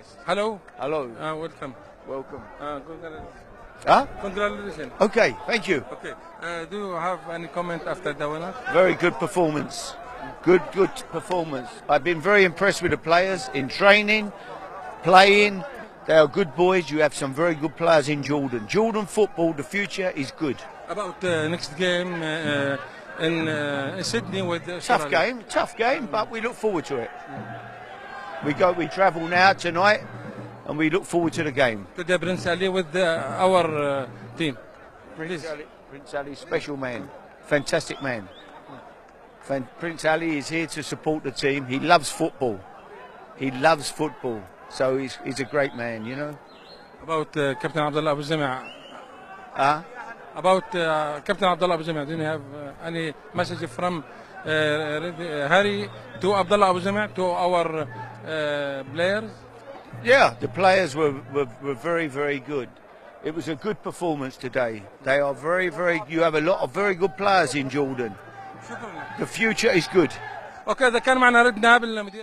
best. Hello. Hello. Welcome. Welcome. Congratulations. Okay, thank you. Okay. Do you have any comment after the winner? Very good performance. Good performance. I've been very impressed with the players in training, playing. They are good boys. You have some very good players in Jordan. Jordan football, the future is good. About the next game in Sydney with Tough game, but we look forward to it. We travel now tonight, and we look forward to the game. Today, Prince Ali with our team. Prince Ali, special man, fantastic man. Prince Ali is here to support the team. He loves football. So he's a great man, you know. About Captain Abdullah Abu Jamia. About Captain Abdullah Abu Jamia, do you have any message from Harry to Abdullah Abu Jamia, to our players? Yeah, the players were very, very good. It was a good performance today. They are very, you have a lot of very good players in Jordan. The future is good. اوكي، اذا كان معنا رد نائب المدير